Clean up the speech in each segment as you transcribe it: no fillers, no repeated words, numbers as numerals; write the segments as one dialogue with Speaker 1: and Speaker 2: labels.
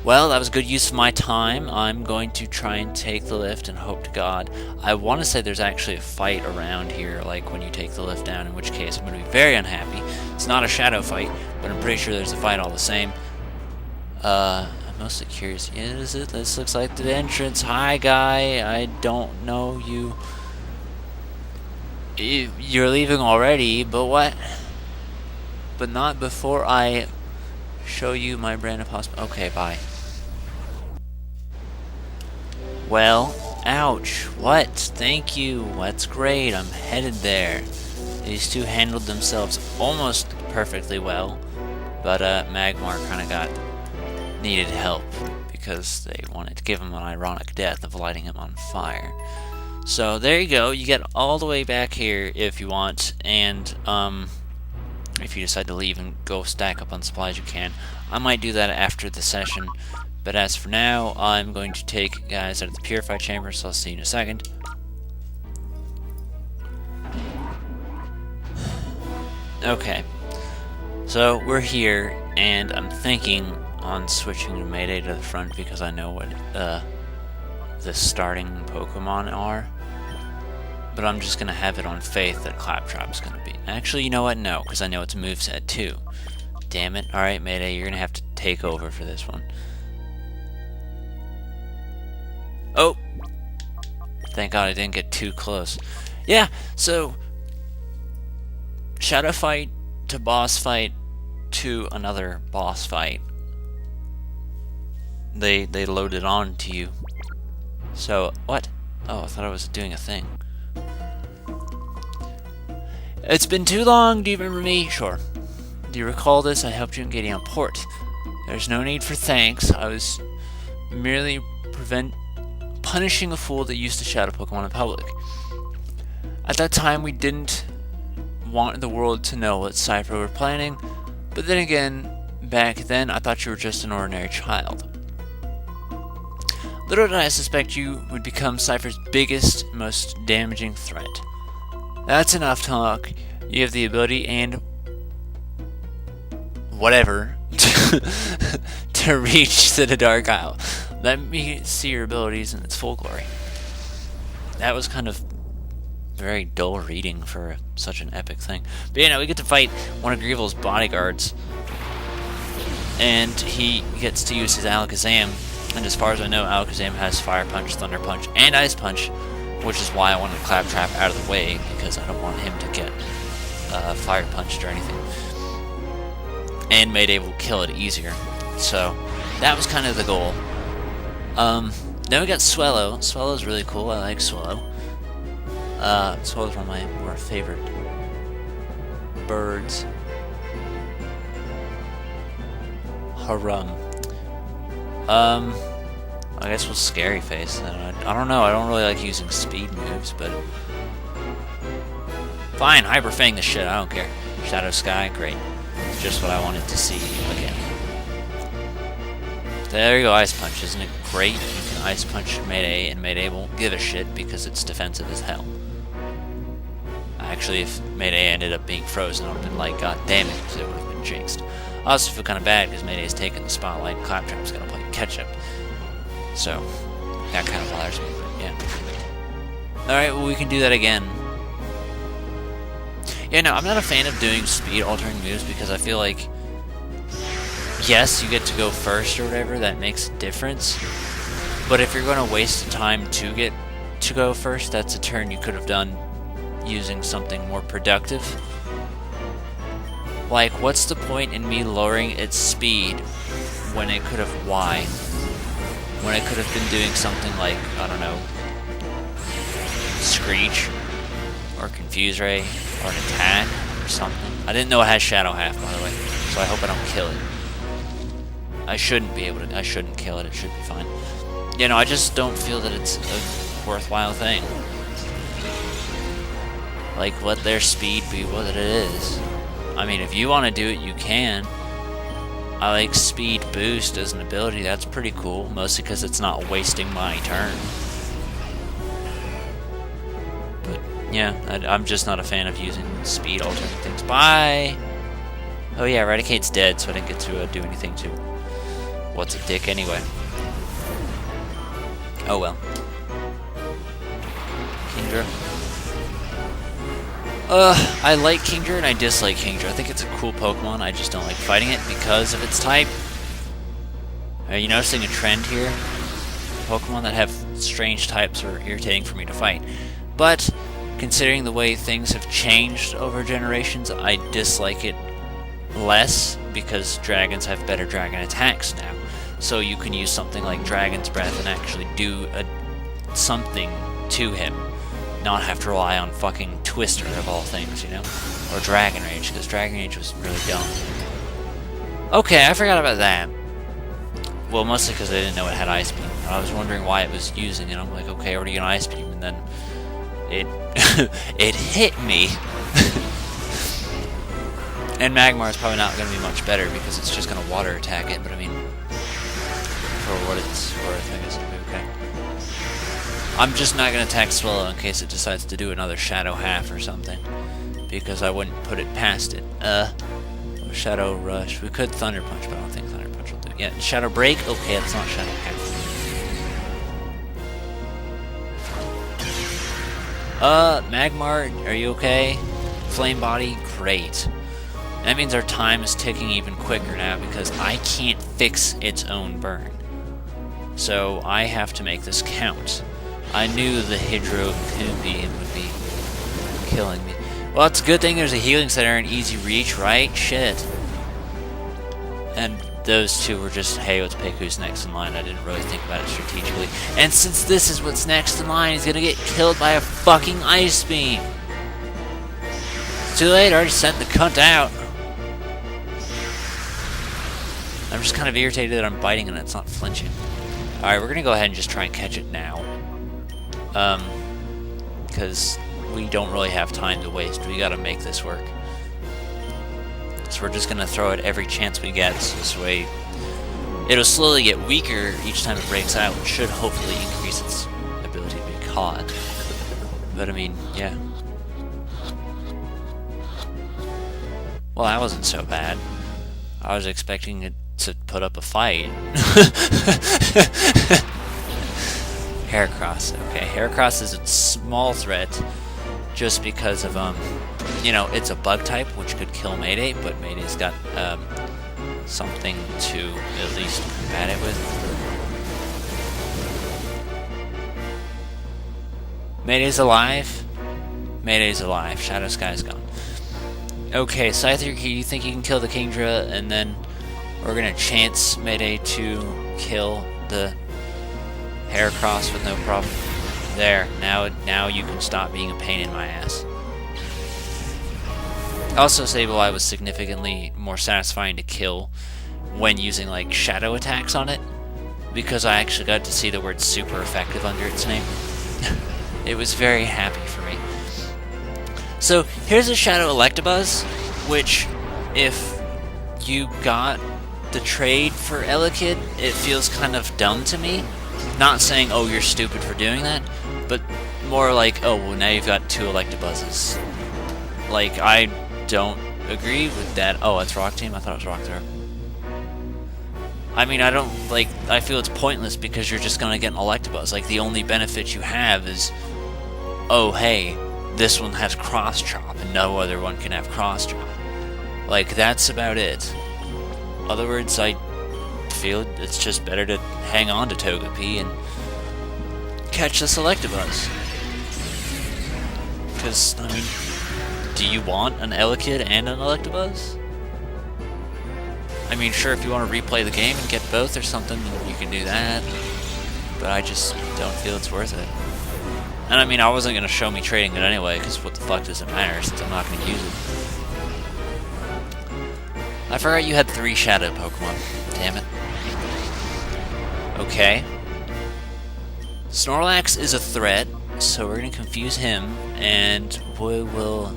Speaker 1: Well, that was a good use of my time. I'm going to try and take the lift and hope to God. I want to say there's actually a fight around here, like when you take the lift down, in which case I'm going to be very unhappy. It's not a shadow fight, but I'm pretty sure there's a fight all the same. I'm mostly curious. Is it? This looks like the entrance. Hi, guy. I don't know you. You're leaving already, but what? But not before I show you my brand of hospital. Okay, bye. Well, ouch. What? Thank you. That's great. I'm headed there. These two handled themselves almost perfectly well, but Magmar kind of needed help because they wanted to give him an ironic death of lighting him on fire. So there you go. You get all the way back here if you want, and if you decide to leave and go stack up on supplies, you can. I might do that after the session, but as for now, I'm going to take guys out of the purified chamber, so I'll see you in a second. Okay, so we're here, and I'm thinking on switching to Mayday to the front because I know what the starting Pokemon are. But I'm just going to have it on faith that Claptrap's going to be. Actually, you know what? No, because I know it's a moveset too. Damn it. Alright, Mayday, you're going to have to take over for this one. Oh! Thank God I didn't get too close. Yeah, so shadow fight to boss fight to another boss fight. They loaded on to you. So, what? Oh, I thought I was doing a thing. It's been too long, do you remember me? Sure. Do you recall this? I helped you in getting on port. There's no need for thanks. I was merely punishing a fool that used to shadow Pokemon in public. At that time, we didn't want the world to know what Cypher were planning, but then again, back then, I thought you were just an ordinary child. Little did I suspect you would become Cypher's biggest, most damaging threat. That's enough talk. You have the ability and whatever to reach the Dark Isle. Let me see your abilities in its full glory. That was kind of very dull reading for such an epic thing. But we get to fight one of Greevil's bodyguards, and he gets to use his Alakazam. And as far as I know, Alakazam has Fire Punch, Thunder Punch, and Ice Punch, which is why I wanted Claptrap out of the way, because I don't want him to get Fire Punched or anything. And Mayday will kill it easier. So, that was kind of the goal. Then we got Swellow. Swellow's really cool. I like Swellow. Swellow's one of my more favorite birds. Harum. I guess we'll Scary Face. I don't know. I don't really like using speed moves, but fine. Hyper Fang the shit. I don't care. Shadow Sky, great. It's just what I wanted to see again. There you go, Ice Punch. Isn't it great? You can Ice Punch Mayday, and Mayday won't give a shit because it's defensive as hell. Actually, if Mayday ended up being frozen, I would have been like, God damn it, because it would have been jinxed. I also feel kind of bad because Mayday's taking the spotlight and Claptrap's gonna play catch up. So, that kind of bothers me, but yeah. Alright, well, we can do that again. Yeah, no, I'm not a fan of doing speed altering moves because I feel like, yes, you get to go first or whatever, that makes a difference. But if you're going to waste the time to get to go first, that's a turn you could have done using something more productive. Like, what's the point in me lowering its speed when it could have... Why? When it could have been doing something like, I don't know, Screech, or Confuse Ray, or an attack, or something. I didn't know it has Shadow Half, by the way, so I hope I don't kill it. I shouldn't be able to... I shouldn't kill it, it should be fine. You know, I just don't feel that it's a worthwhile thing. Like, let their speed be what it is. I mean, if you want to do it, you can. I like Speed Boost as an ability, that's pretty cool, mostly because it's not wasting my turn. But, yeah, I'm just not a fan of using speed altering things. Bye! Oh yeah, Eradicate's dead, so I didn't get to do anything to What's a dick anyway? Oh well. Kingdra. I like Kingdra and I dislike Kingdra. I think it's a cool Pokemon, I just don't like fighting it because of its type. Are you noticing a trend here? Pokemon that have strange types are irritating for me to fight. But, considering the way things have changed over generations, I dislike it less because dragons have better dragon attacks now. So you can use something like Dragon's Breath and actually do something to him. Not have to rely on fucking Twister of all things, you know? Or Dragon Rage, because Dragon Rage was really dumb. Okay, I forgot about that. Well, mostly because I didn't know it had Ice Beam. I was wondering why it was using it. I'm like, okay, I already got Ice Beam, and then it it hit me. And Magmar is probably not going to be much better because it's just going to water attack it, but I mean, for what it's worth, I guess it'll be okay. I'm just not going to attack Swallow in case it decides to do another Shadow Half or something, because I wouldn't put it past it. Shadow Rush. We could Thunder Punch, but I don't think Thunder Punch will do it. Yeah, Shadow Break? Okay, that's not Shadow Half. Magmar, are you okay? Flame Body? Great. That means our time is ticking even quicker now because I can't fix its own burn. So I have to make this count. I knew the Hydro Beam would be killing me. Well, it's a good thing there's a Healing Center in easy reach, right? Shit. And those two were just, hey, let's pick who's next in line. I didn't really think about it strategically. And since this is what's next in line, he's gonna get killed by a fucking Ice Beam. It's too late, I already sent the cunt out. I'm just kind of irritated that I'm biting and it's not flinching. Alright, we're gonna go ahead and just try and catch it now. Because we don't really have time to waste. We gotta make this work. So we're just gonna throw it every chance we get, so this way it'll slowly get weaker each time it breaks out, which should hopefully increase its ability to be caught. But I mean, yeah. Well, that wasn't so bad. I was expecting it to put up a fight. Heracross. Okay, Heracross is a small threat just because of, you know, it's a bug type, which could kill Mayday, but Mayday's got, something to at least combat it with. Mayday's alive? Mayday's alive. Shadow Sky's gone. Okay, Scyther, you think you can kill the Kingdra, and then we're gonna chance Mayday to kill the Heracross with no problem. There, now you can stop being a pain in my ass. Also, Sableye was significantly more satisfying to kill when using like shadow attacks on it, because I actually got to see the word super effective under its name. It was very happy for me. So here's a Shadow Electabuzz, which if you got the trade for Elekid, it feels kind of dumb to me. Not saying, oh, you're stupid for doing that, but more like, oh, well, now you've got two Electabuzzes. Like, I don't agree with that. Oh, it's Rock Team? I thought it was Rock Throw. I mean, I feel it's pointless because you're just gonna get an Electabuzz. Like, the only benefit you have is, oh, hey, this one has Cross Chop, and no other one can have Cross Chop. Like, that's about it. In other words, I feel it's just better to hang on to Togepi and catch the Electabuzz. Because, I mean, do you want an Elekid and an Electabuzz? I mean, sure, if you want to replay the game and get both or something, you can do that. But I just don't feel it's worth it. And I mean, I wasn't going to show me trading it anyway, because what the fuck does it matter since I'm not going to use it. I forgot you had 3 Shadow Pokemon. Damn it. Okay. Snorlax is a threat, so we're going to confuse him, and we will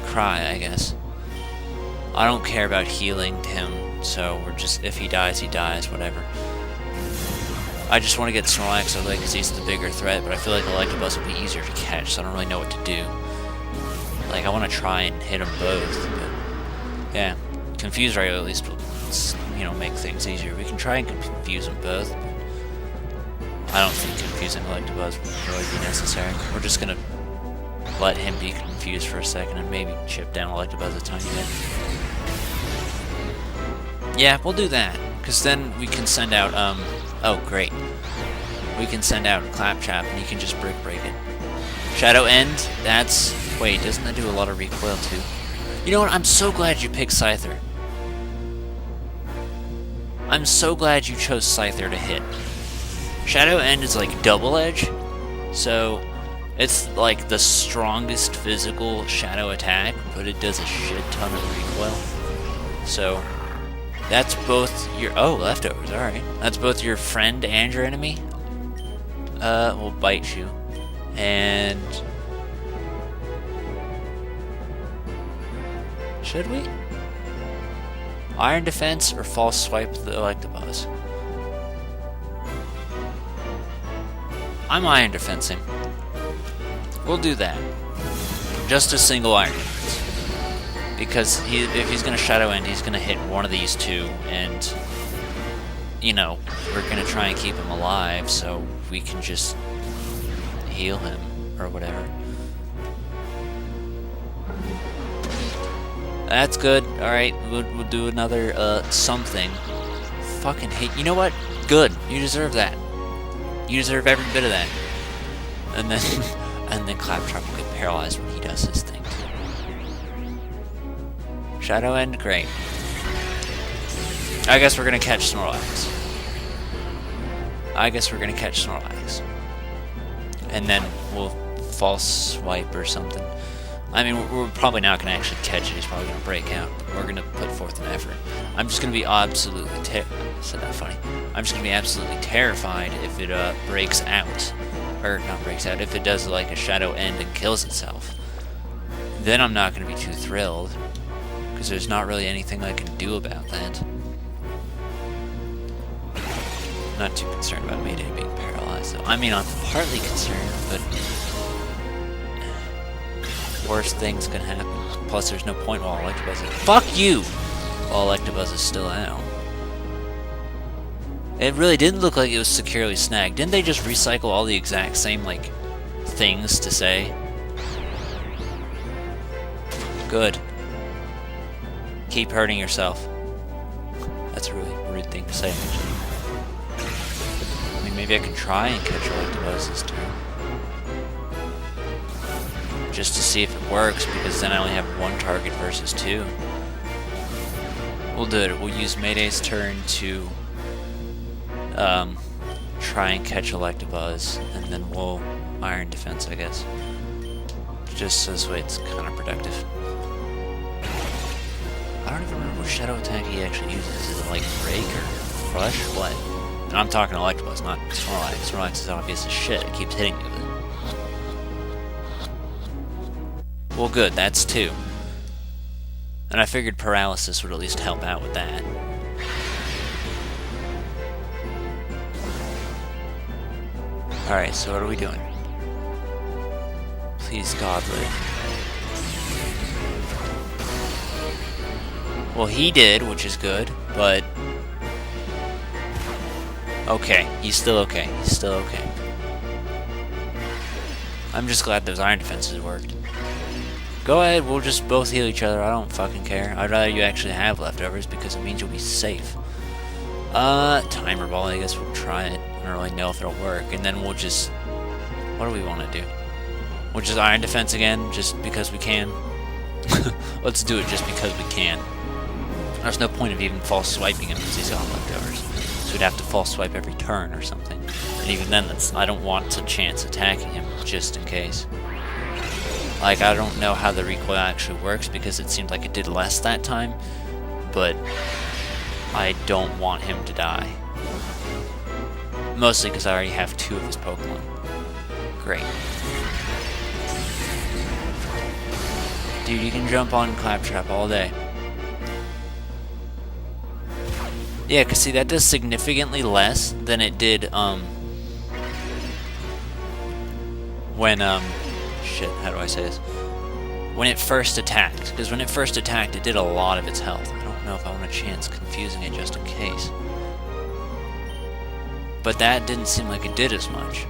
Speaker 1: cry, I guess. I don't care about healing him, so we're just, if he dies, whatever. I just want to get Snorlax out of the way because he's the bigger threat, but I feel like Electabuzz would be easier to catch, so I don't really know what to do. Like, I want to try and hit them both, but yeah. Confuse Rayo at least will you know, make things easier. We can try and confuse them both. I don't think confusing Electabuzz would really be necessary. We're just gonna let him be confused for a second and maybe chip down Electabuzz a tiny bit. Yeah, we'll do that, because then we can send out, oh, great. We can send out Claptrap, and he can just break it. Shadow End, that's... Wait, doesn't that do a lot of recoil, too? You know what, I'm so glad you picked Scyther. I'm so glad you chose Scyther to hit. Shadow End is like double edge, so it's like the strongest physical shadow attack, but it does a shit ton of recoil. So... that's both your... oh, leftovers, alright. That's both your friend and your enemy. Will bite you. And... should we? Iron Defense or False Swipe the Electabuzz? I'm Iron Defensing. We'll do that. Just a single Iron Defense. Because if he's going to Shadow End, he's going to hit one of these two, and, you know, we're going to try and keep him alive, so we can just heal him, or whatever. That's good. Alright, we'll do another, something. Fucking hate... you know what? Good. You deserve that. You deserve every bit of that. And then... and then Claptrap will get paralyzed when he does his thing. Shadow End, great. I guess we're gonna catch Snorlax. And then we'll false swipe or something. I mean, we're probably not gonna actually catch it. He's probably gonna break out. We're gonna put forth an effort. I'm just gonna be absolutely said that funny. I'm just gonna be absolutely terrified if it breaks out, or not breaks out. If it does like a Shadow End and kills itself, then I'm not gonna be too thrilled. Because there's not really anything I can do about that. Not too concerned about Mayday being paralyzed, though. I mean, I'm partly concerned, but... worse things can happen. Plus, there's no point while Electabuzz is... fuck you! While Electabuzz is still out. It really didn't look like it was securely snagged. Didn't they just recycle all the exact same, like, things to say? Good. Keep hurting yourself. That's a really rude thing to say, actually. I mean, maybe I can try and catch Electabuzz this turn. Just to see if it works, because then I only have one target versus two. We'll do it. We'll use Mayday's turn to try and catch Electabuzz, and then we'll Iron Defense, I guess. Just so this way it's counterproductive. I don't even remember what shadow attack he actually uses. Is it like Break or Crush? What? And I'm talking Electabuzz, not Snorlax. Snorlax is obvious as shit. It keeps hitting me with it. Well, good. That's two. And I figured Paralysis would at least help out with that. Alright, so what are we doing? Please, God, live. Well, he did, which is good, but... okay, he's still okay. He's still okay. I'm just glad those Iron Defenses worked. Go ahead, we'll just both heal each other. I don't fucking care. I'd rather you actually have leftovers because it means you'll be safe. Timer Ball, I guess we'll try it. I don't really know if it'll work. And then we'll just... what do we want to do? We'll just Iron Defense again, just because we can. Let's do it just because we can. There's no point of even false swiping him because he's got leftovers. So we'd have to false swipe every turn or something. And even then, I don't want to chance attacking him, just in case. Like, I don't know how the recoil actually works because it seemed like it did less that time. But I don't want him to die. Mostly because I already have two of his Pokemon. Great. Dude, you can jump on Claptrap all day. Yeah, because see, that does significantly less than it did, when, shit, how do I say this? When it first attacked. Because when it first attacked, it did a lot of its health. I don't know if I want a chance confusing it just in case. But that didn't seem like it did as much.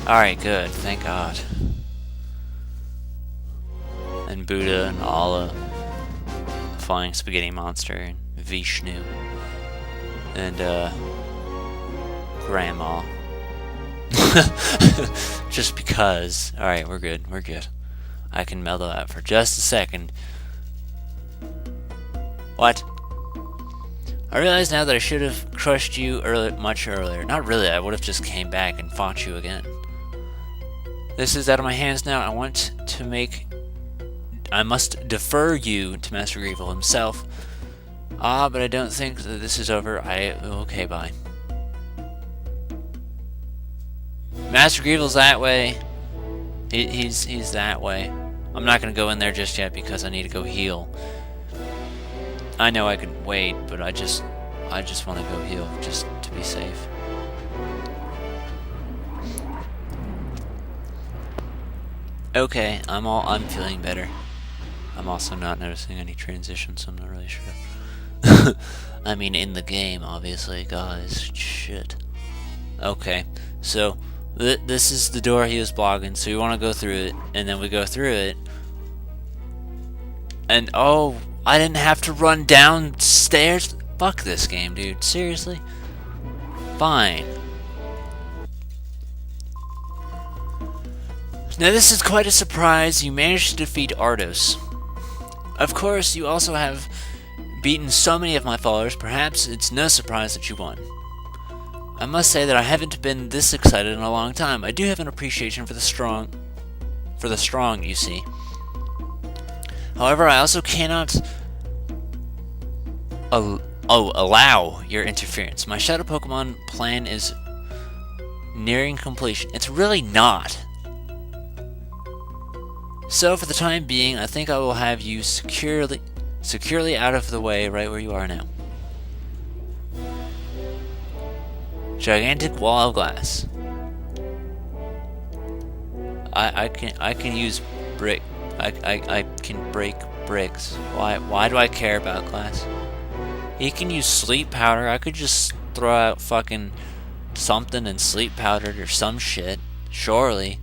Speaker 1: Alright, good. Thank God. And Buddha and Allah, Flying Spaghetti Monster, and Vishnu, and Grandma. Just because. Alright, we're good. We're good. I can mellow out for just a second. What? I realize now that I should have crushed you much earlier. Not really, I would have just came back and fought you again. This is out of my hands now. I must defer you to Master Grievel himself. Ah, but I don't think that this is over. Okay, bye. Master Grievel's that way. He's that way. I'm not gonna go in there just yet because I need to go heal. I know I could wait, but I just want to go heal just to be safe. Okay, I'm feeling better. I'm also not noticing any transitions, so I'm not really sure. I mean, in the game, obviously, guys. Shit. Okay, so this is the door he was blocking, so you want to go through it, and then we go through it. And, oh, I didn't have to run downstairs? Fuck this game, dude. Seriously? Fine. Now this is quite a surprise. You managed to defeat Ardos. Of course, you also have beaten so many of my followers, perhaps it's no surprise that you won. I must say that I haven't been this excited in a long time. I do have an appreciation for the strong, you see. However, I also cannot allow your interference. My Shadow Pokemon plan is nearing completion. It's really not. So, for the time being, I think I will have you securely out of the way right where you are now. Gigantic wall of glass. I can use brick. I can break bricks. Why do I care about glass? He can use sleep powder. I could just throw out fucking something and sleep powdered or some shit. Surely.